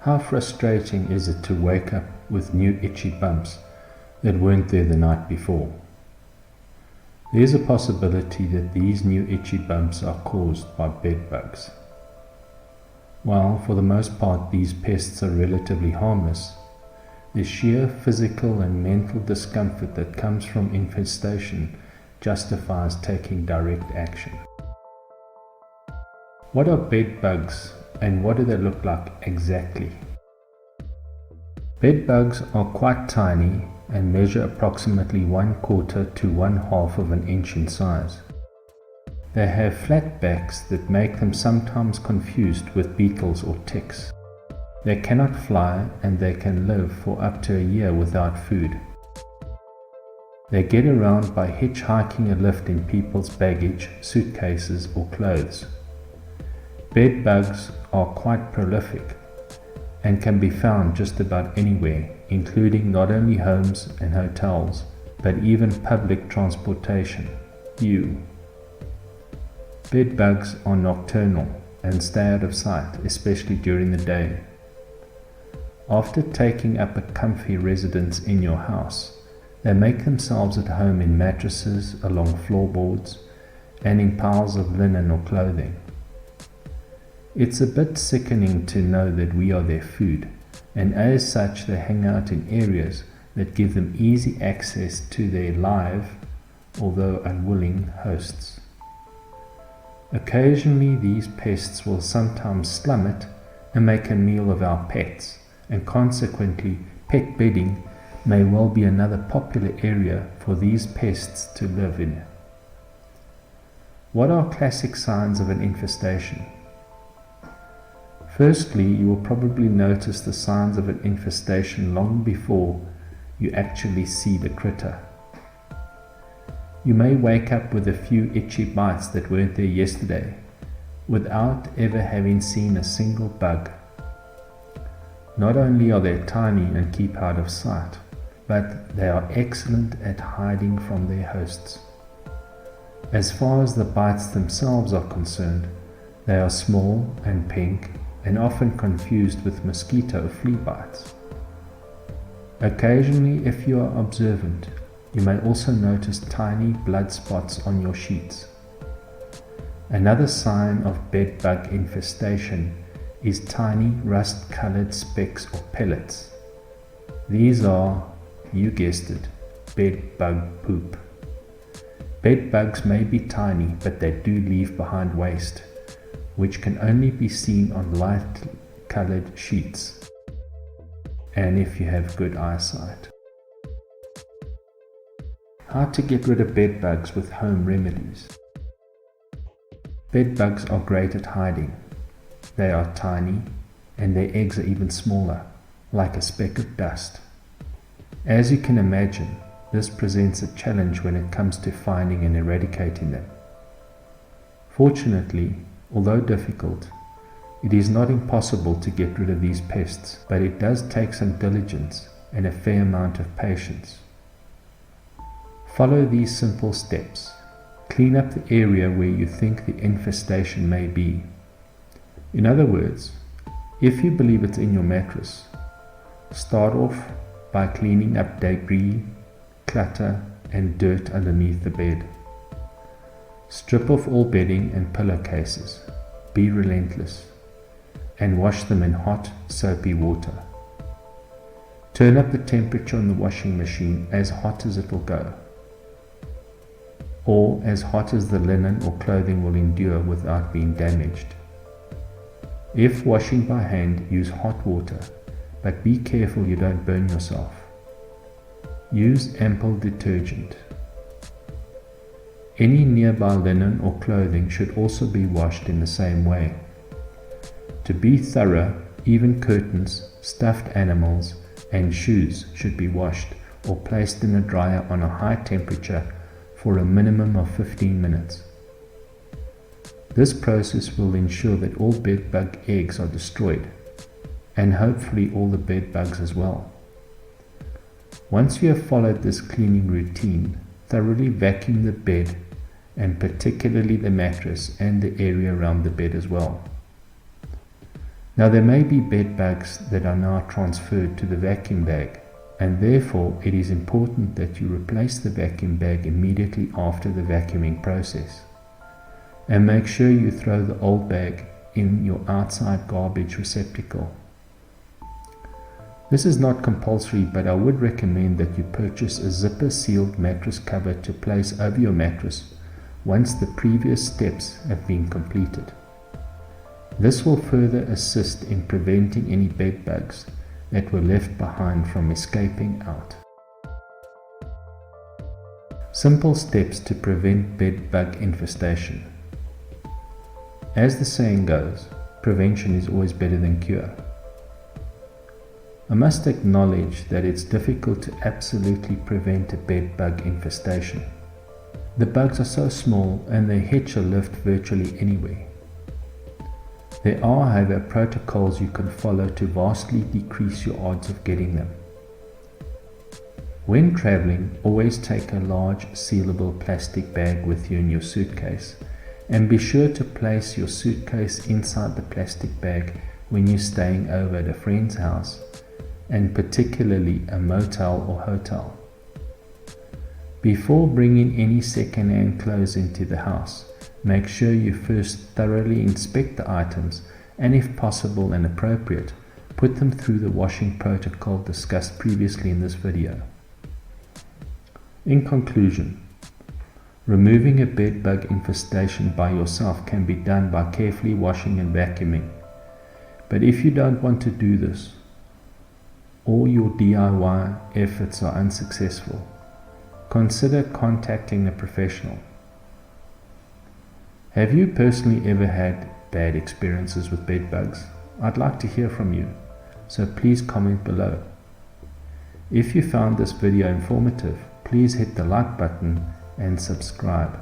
How frustrating is it to wake up with new itchy bumps that weren't there the night before? There's a possibility that these new itchy bumps are caused by bed bugs. While for the most part these pests are relatively harmless, the sheer physical and mental discomfort that comes from infestation justifies taking direct action. What are bed bugs and what do they look like exactly? Bed bugs are quite tiny and measure approximately 1/4 to 1/2 of an inch in size. They have flat backs that make them sometimes confused with beetles or ticks. They cannot fly and they can live for up to a year without food. They get around by hitchhiking a lift in people's baggage, suitcases or clothes. Bed bugs are quite prolific and can be found just about anywhere, including not only homes and hotels, but even public transportation. Bed bugs are nocturnal and stay out of sight, especially during the day. After taking up a comfy residence in your house, they make themselves at home in mattresses, along floorboards, and in piles of linen or clothing. It's a bit sickening to know that we are their food, and as such they hang out in areas that give them easy access to their live, although unwilling, hosts. Occasionally these pests will sometimes slum it and make a meal of our pets, and consequently pet bedding may well be another popular area for these pests to live in. What are classic signs of an infestation? Firstly, you will probably notice the signs of an infestation long before you actually see the critter. You may wake up with a few itchy bites that weren't there yesterday, without ever having seen a single bug. Not only are they tiny and keep out of sight, but they are excellent at hiding from their hosts. As far as the bites themselves are concerned, they are small and pink and often confused with mosquito or flea bites. Occasionally, if you are observant, you may also notice tiny blood spots on your sheets. Another sign of bed bug infestation is tiny rust-colored specks or pellets. These are, you guessed it, bed bug poop. Bed bugs may be tiny, but they do leave behind waste, which can only be seen on light-colored sheets, and if you have good eyesight. How to get rid of bed bugs with home remedies. Bed bugs are great at hiding. They are tiny, and their eggs are even smaller, like a speck of dust. As you can imagine, this presents a challenge when it comes to finding and eradicating them. Fortunately, although difficult, it is not impossible to get rid of these pests, but it does take some diligence and a fair amount of patience. Follow these simple steps. Clean up the area where you think the infestation may be. In other words, if you believe it's in your mattress, start off by cleaning up debris, clutter, and dirt underneath the bed. Strip off all bedding and pillowcases. Be relentless, and wash them in hot, soapy water. Turn up the temperature on the washing machine as hot as it will go, or as hot as the linen or clothing will endure without being damaged. If washing by hand, use hot water, but be careful you don't burn yourself. Use ample detergent. Any nearby linen or clothing should also be washed in the same way. To be thorough, even curtains, stuffed animals, and shoes should be washed or placed in a dryer on a high temperature for a minimum of 15 minutes. This process will ensure that all bed bug eggs are destroyed, and hopefully all the bed bugs as well. Once you have followed this cleaning routine, thoroughly vacuum the bed, and particularly the mattress and the area around the bed as well. Now there may be bed bugs that are now transferred to the vacuum bag, and therefore it is important that you replace the vacuum bag immediately after the vacuuming process. And make sure you throw the old bag in your outside garbage receptacle. This is not compulsory, but I would recommend that you purchase a zipper sealed mattress cover to place over your mattress once the previous steps have been completed. This will further assist in preventing any bed bugs that were left behind from escaping out. Simple steps to prevent bed bug infestation. As the saying goes, prevention is always better than cure. I must acknowledge that it's difficult to absolutely prevent a bed bug infestation. The bugs are so small and they hitch a lift virtually anywhere. There are, however, protocols you can follow to vastly decrease your odds of getting them. When traveling, always take a large sealable plastic bag with you in your suitcase, and be sure to place your suitcase inside the plastic bag when you're staying over at a friend's house, and particularly a motel or hotel. Before bringing any second-hand clothes into the house, make sure you first thoroughly inspect the items and, if possible and appropriate, put them through the washing protocol discussed previously in this video. In conclusion, removing a bed bug infestation by yourself can be done by carefully washing and vacuuming. But if you don't want to do this, or your DIY efforts are unsuccessful, consider contacting a professional. Have you personally ever had bad experiences with bed bugs? I'd like to hear from you, so please comment below. If you found this video informative, please hit the like button and subscribe.